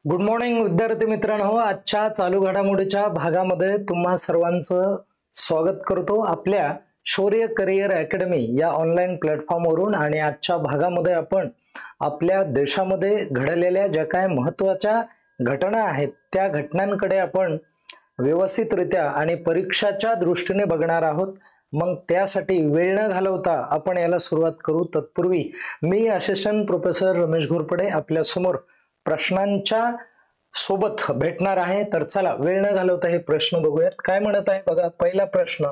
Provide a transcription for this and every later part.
Good morning विद्यार्थी मित्रांनो, आजच्या चालू घडामोडीच्या भागामध्ये तुम्हा सर्वांचं स्वागत करतो आपल्या शौर्य करिअर अकॅडमी या ऑनलाईन प्लॅटफॉर्मवरून। आणि आजच्या भागामध्ये आपण आपल्या देशामध्ये घडलेल्या ज्या काय महत्त्वाच्या घटना आहेत त्या घटनांकडे आपण व्यवस्थितरित्या आणि परीक्षाच्या दृष्टीने बघणार आहोत। मग त्यासाठी वेळ न घालवता आपण याला सुरुवात करू। तत्पूर्वी मी असिस्टंट प्रोफेसर रमेश घोरपडे आपल्या समोर प्रश्नांच्या सोबत भेटणार आहे। तर चला वेळ न घालवता हे प्रश्न बघूयात। काय म्हणत आहे बघा, पहिला प्रश्न,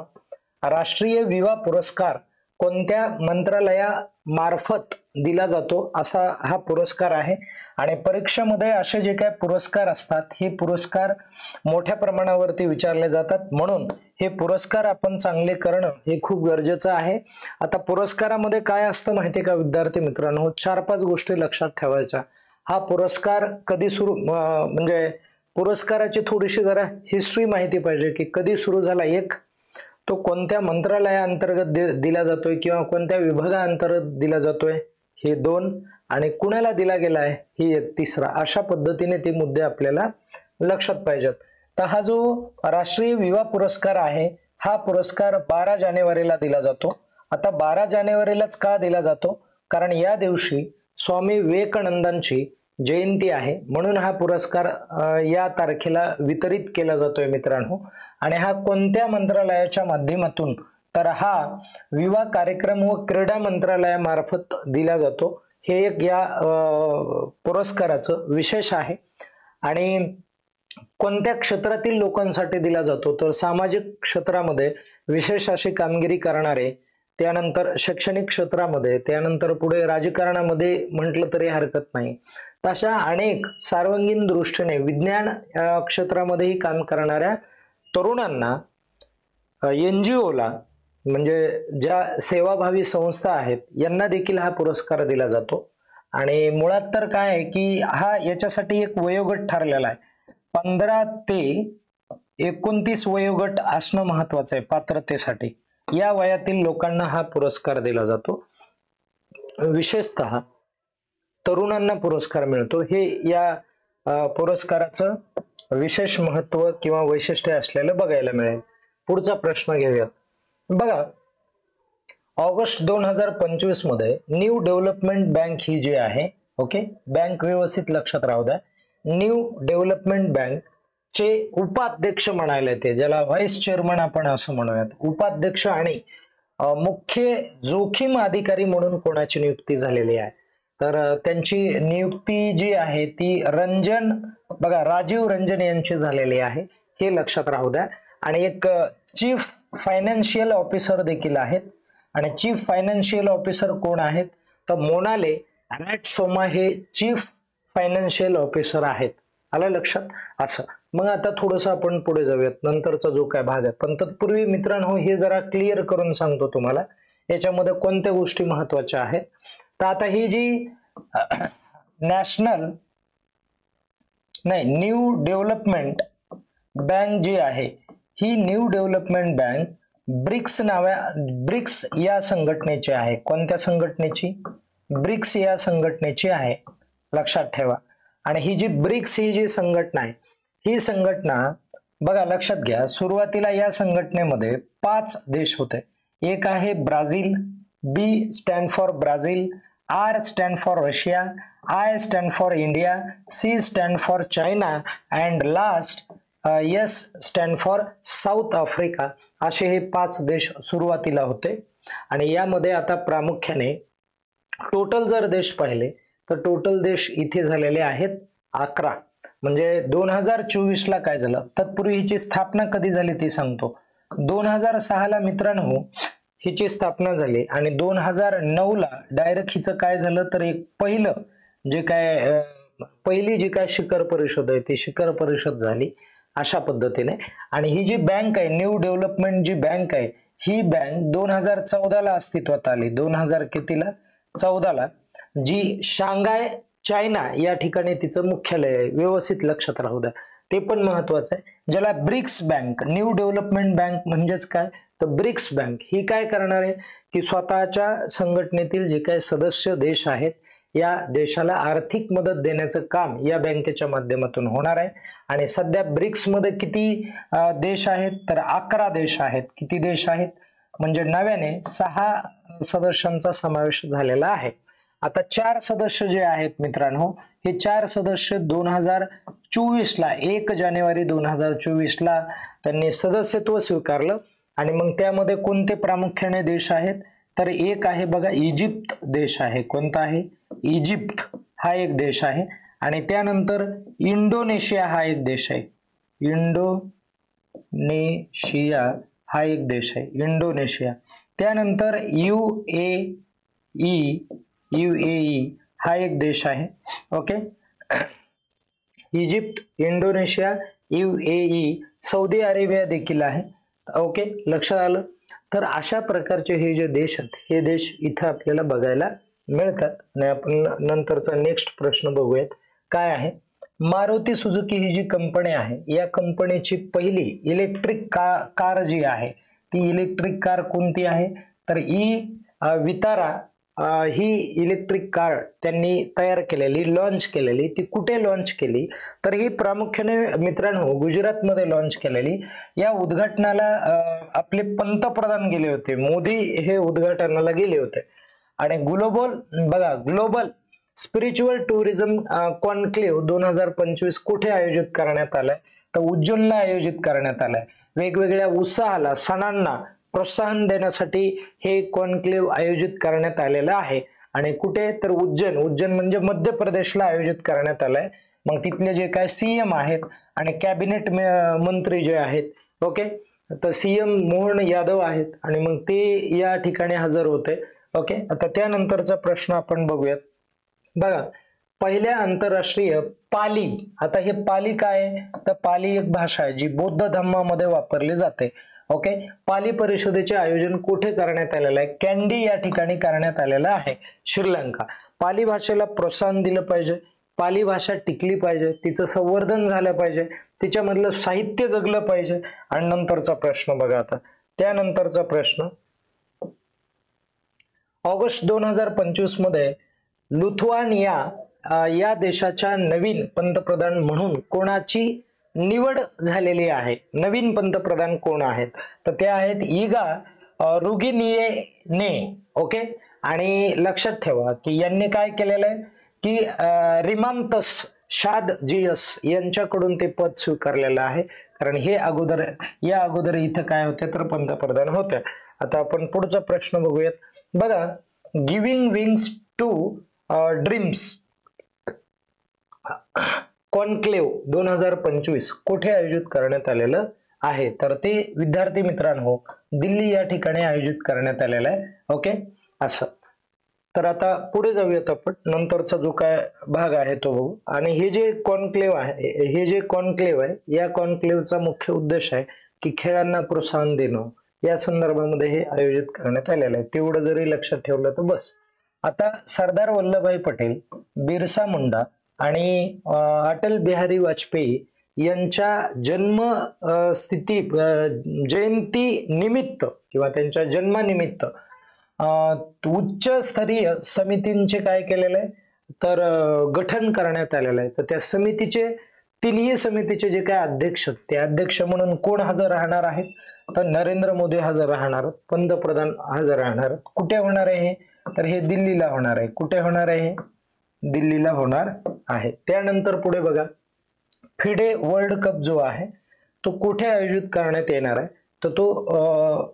राष्ट्रीय युवा पुरस्कार कोणत्या मंत्रालयामार्फत दिला जातो असा हा पुरस्कार आहे। आणि परीक्षेमध्ये असे जे काही पुरस्कार असतात हे पुरस्कार मोठ्या प्रमाणावरती विचारले जातात, म्हणून हे पुरस्कार आपण चांगले करणं हे खूप गरजेचं आहे। आता पुरस्कारामध्ये काय असतं माहिती का विद्यार्थी मित्रांनो, 4-5 गोष्टी लक्षात ठेवायच्या। हा पुरस्कार कधी सुरू म्हणजे पुरस्काराची थोडीशी जरा हिस्ट्री माहिती पाहिजे की कधी सुरू झाला, एक तो कोणत्या मंत्रालयाअंतर्गत दिला जातोय किंवा कोणत्या विभागाअंतर्गत दिला जातोय, हे 2, आणि कुणाला दिला गेलाय ही एक 3रा। अशा पद्धतीने ते मुद्दे आपल्याला लक्षात पाहिजेत। तर हा जो राष्ट्रीय युवा पुरस्कार आहे हा पुरस्कार 12 जानेवारीला दिला जातो। आता 12 जानेवारीलाच का दिला जातो, कारण या दिवशी स्वामी विवेकानंदांची जयंती आहे, म्हणून हा पुरस्कार या तारखेला वितरित केला जातोय मित्रांनो। आणि हा कोणत्या मंत्रालयाच्या माध्यमातून, तर हा युवा कार्यक्रम व क्रीडा मंत्रालयामार्फत दिला जातो। हे एक या पुरस्काराचं विशेष आहे। आणि कोणत्या क्षेत्रातील लोकांसाठी दिला जातो, तर सामाजिक क्षेत्रामध्ये विशेष अशी कामगिरी करणारे, त्यानंतर शैक्षणिक क्षेत्रामध्ये, त्यानंतर पुढे राजकारणामध्ये म्हटलं तरी हरकत नाही, अशा अनेक सर्वांगीण दृष्टीने विज्ञान क्षेत्रामध्येही काम करणाऱ्या तरुणांना, NGOला म्हणजे ज्या सेवाभावी संस्था आहेत यांना देखील हा पुरस्कार दिला जातो। आणि मुळात तर काय आहे की हा याच्यासाठी एक वयोगट ठरलेला आहे, 15 ते 29 वयोगट असणं महत्वाचं आहे पात्रतेसाठी। या वयातील लोकांना हा पुरस्कार दिला जातो, विशेषतः तरुणांना पुरस्कार मिळतो। हे या पुरस्काराचं विशेष महत्व किंवा वैशिष्ट्य असलेलं बघायला मिळेल। पुढचा प्रश्न घेऊया बघा, ऑगस्ट 2025 मध्ये न्यू डेव्हलपमेंट बँक ही जी आहे, ओके, बँक व्यवस्थित लक्षात राहू द्या, न्यू डेव्हलपमेंट बँक चे उपाध्यक्ष म्हणायला येते, ज्याला व्हाईस चेअरमन आपण असं म्हणूयात, उपाध्यक्ष आणि मुख्य जोखीम अधिकारी म्हणून कोणाची नियुक्ती झालेली आहे, तर त्यांची नियुक्ती जी आहे ती राजीव रंजन यांची झालेली आहे, हे लक्षात राहू द्या। आणि एक चीफ फायनान्शियल ऑफिसर देखील आहेत, आणि चीफ फायनान्शियल ऑफिसर कोण आहेत, तर मोनाले रॅटसोमा हे चीफ फायनान्शियल ऑफिसर आहेत। आलं लक्षात असं। मग आता थोडस आपण पुढे जाऊयात, नंतरचा जो काय भाग आहे, पण तत्पूर्वी मित्रांनो हे जरा क्लिअर करून सांगतो तुम्हाला याच्यामध्ये कोणत्या गोष्टी महत्वाच्या आहेत। तर आता ही जी न्यू डेव्हलपमेंट बँक जी आहे, ही न्यू डेव्हलपमेंट बँक ब्रिक्स या संघटनेची आहे। कोणत्या संघटनेची? ब्रिक्स या संघटनेची आहे, लक्षात ठेवा। आणि ही जी ब्रिक्स ही जी संघटना आहे, ही संघटना बघा लक्षात घ्या, सुरुवातीला या संघटनेमध्ये 5 देश होते। एक आहे Brazil, B stand for Brazil, R stand for Russia, I stand for India, C stand for China and last S stand for south Africa, असे हे 5 देश सुरुवातीला होते। आणि यामध्ये आता प्रामुख्याने टोटल जर देश पाहिले तर टोटल देश इथे झालेले आहेत 11। म्हणजे 2024 ला काय झालं, तत्पूर्वी हिची स्थापना कधी झाली ते सांगतो। 2006 ला मित्रांनो हिची स्थापना झाली, आणि 2009 ला डायरेक्ट हिचं काय झालं, तर एक पहिली जी काय शिखर परिषद आहे ती शिखर परिषद झाली अशा पद्धतीने। आणि ही जी बँक आहे, न्यू डेव्हलपमेंट जी बँक आहे, ही बँक 2014 ला अस्तित्वात आली, 2014 ला, जी शांघाय चायना या ठिकाणी तिचं मुख्यालय आहे, व्यवस्थित लक्षात राहू द्या, ते पण महत्वाचं आहे। ज्याला BRICS bank, new development bank म्हणजेच काय, तर ब्रिक्स बँक ही काय करणार आहे की स्वतःच्या संघटनेतील जे काही सदस्य देश आहेत या देशाला आर्थिक मदत देण्याचं काम या बँकेच्या माध्यमातून होणार आहे. आणि सध्या ब्रिक्स मध्ये किती देश आहेत, तर 11 देश आहेत. किती देश आहेत म्हणजे नव्याने 6 सदस्यांचा समावेश झालेला आहे. आता 4 सदस्य जे आहेत मित्रांनो, हे 4 सदस्य 2024 ला 1 जानेवारी 2024 ला त्यांनी सदस्यत्व स्वीकारलं. आणि मग त्यामध्ये कोणते प्रामुख्याने देश आहेत, तर एक आहे बघा इजिप्त देश आहे. कोणता आहे, इजिप्त हा एक देश आहे. आणि त्यानंतर इंडोनेशिया हा एक देश आहे. इंडोनेशिया हा एक देश आहे, इंडोनेशिया. त्यानंतर UAE हा एक देश आहे. Okay, Egypt, Indonesia, UAE, Saudi Arabia देखील आहे. ओके, लक्षात आलं. तर अशा प्रकारचे हे जे देश आहेत, हे देश इथं आपल्याला बघायला मिळतात. आणि आपण नंतरचा नेक्स्ट प्रश्न बघूयात काय आहे. मारुती सुझुकी ही जी कंपनी आहे, या कंपनीची पहिली इलेक्ट्रिक कार जी आहे, ती इलेक्ट्रिक कार कोणती आहे, तर वितारा ही इलेक्ट्रिक कार त्यांनी तयार केलेली, लॉन्च केलेली. ती कुठे लॉन्च केली, तर ही प्रामुख्याने मित्रांनो गुजरातमध्ये लॉन्च केलेली. या उद्घाटनाला आपले पंतप्रधान गेले होते, मोदी हे उद्घाटनाला गेले होते. आणि ग्लोबल स्पिरिच्युअल टुरिझम कॉन्क्लेव्ह 2025 कुठे आयोजित करण्यात आलाय, तर उज्जैनला आयोजित करण्यात आलाय. वेगवेगळ्या उत्साहाला, सणांना प्रोत्साहन देण्यासाठी हे कॉन्क्लेव्ह आयोजित करण्यात आलेलं आहे. आणि कुठे, तर उज्जैन म्हणजे मध्य प्रदेशला आयोजित करण्यात आलाय. मग तिथले जे काय CM आहेत आणि कॅबिनेट मंत्री जे आहेत, ओके, तर CM मोहन यादव आहेत आणि मग ते या ठिकाणी हजर होते. ओके, आता त्यानंतरचा प्रश्न आपण बघूयात. बघा, पहिल्या आंतरराष्ट्रीय पाली. आता हे पाली काय आहे, तर पाली एक भाषा आहे जी बौद्ध धर्मामध्ये वापरली जाते. ओके, पाली परिषदेचे आयोजन कुठे करण्यात आलेलं आहे, कॅन्डी या ठिकाणी करण्यात आलेलं आहे, श्रीलंका. पाली भाषेला प्रोत्साहन दिलं पाहिजे, पाली भाषा टिकली पाहिजे, तिचं संवर्धन झालं पाहिजे, तिच्यामधलं साहित्य जगलं पाहिजे. आणि नंतरचा प्रश्न बघा. आता त्यानंतरचा प्रश्न, ऑगस्ट 2025 मध्ये लुथुआनिया या देशाच्या नवीन पंतप्रधान म्हणून कोणाची निवड झालेली आहे. नवीन पंतप्रधान कोण आहेत, तर ते आहेत इगा रुगिनिएने. ओके, आणि लक्षात ठेवा की यांनी काय केलेलं आहे की रिमांतस शादजियस यांच्याकडून ते पद स्वीकारलेलं आहे. कारण हे या अगोदर इथं काय होते, तर पंतप्रधान होते. आता आपण पुढचा प्रश्न बघूयात. बघा, giving wings to dreams conclave 2025 कुठे आयोजित करण्यात आलेलं आहे, तर ते विद्यार्थी मित्रांनो दिल्ली या ठिकाणी आयोजित करण्यात आलेलं आहे. ओके, असं. तर आता पुढे जाऊयात आपण, नंतरचा जो काय भाग आहे तो बघू. आणि हे जे कॉन्क्लेव्ह आहे, या कॉन्क्लेव्हचा मुख्य उद्देश आहे की खेळांना प्रोत्साहन देणं, या संदर्भामध्ये हे आयोजित करण्यात आलेलं आहे. तेवढं जरी लक्षात ठेवलं तर बस. आता सरदार वल्लभभाई पटेल, बिरसा मुंडा आणि अटल बिहारी वाजपेयी यांच्या जयंती निमित्त किंवा त्यांच्या जन्मानिमित्त उच्च स्तरीय समितींचे काय केलेलं आहे, तर गठन करण्यात आलेलं आहे. तर त्या तिन्ही समितीचे जे काय अध्यक्ष, ते अध्यक्ष म्हणून कोण हजर राहणार आहेत, तर नरेंद्र मोदी हजर राहणार, पंतप्रधान हजर राहणार. कुठे होणार आहे, तर हे दिल्लीला होणार आहे. कुठे होणार आहे, दिल्लीला होणार आहे. त्यानंतर पुढे बघा, फिडे वर्ल्ड कप जो आहे तो कुठे आयोजित करण्यात येणार आहे, तर तो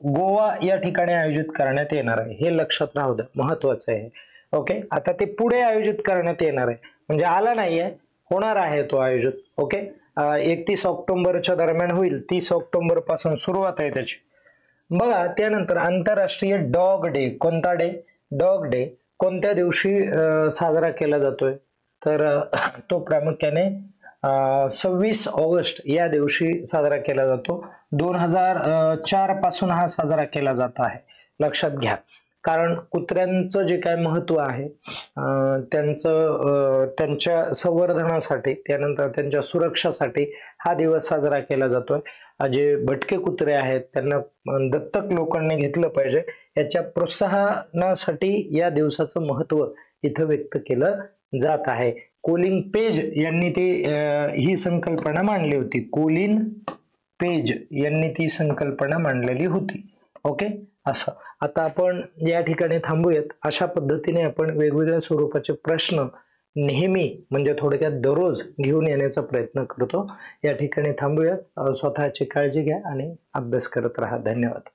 गोवा या ठिकाणी आयोजित करण्यात येणार आहे. हे लक्षात राहू द्या, महत्वाचं आहे. ओके, आता ते पुढे आयोजित करण्यात येणार आहे, म्हणजे आला नाहीये, होणार आहे तो आयोजित. ओके, 31 ऑक्टोबरच्या दरम्यान होईल. 30 ऑक्टोबर पासून सुरुवात आहे त्याची. बघा, त्यानंतर आंतरराष्ट्रीय डॉग डे. कोणता डे, डॉग डे कोणत्या दिवशी साजरा केला जातोय, तर तो प्रामुख्याने 26 ऑगस्ट या दिवशी साजरा केला जातो. 2004 पासून हा साजरा केला जात आहे, लक्षात घ्या. कारण कुत्र्यांचं जे काय महत्व आहे, त्यांच्या संवर्धनासाठी, त्यानंतर त्यांच्या सुरक्षासाठी हा दिवस साजरा केला जातोय. जे भटके कुत्रे आहेत त्यांना दत्तक लोकांनी घेतलं पाहिजे, याच्या प्रोत्साहनासाठी या दिवसाचं महत्व इथं व्यक्त केलं जात आहे. कोलिन पेज यांनी ही संकल्पना मांडली होती. कोलिन पेज यांनी ती संकल्पना मांडलेली होती. ओके, असं. आता आपण या ठिकाणी थांबूयात. अशा पद्धतीने आपण वेगवेगळ्या स्वरूपाचे प्रश्न नेहमी म्हणजे थोडक्यात दररोज घेऊन येण्याचा प्रयत्न करतो. या ठिकाणी थांबूयात. स्वतःची काळजी घ्या आणि अभ्यास करत राहा. धन्यवाद.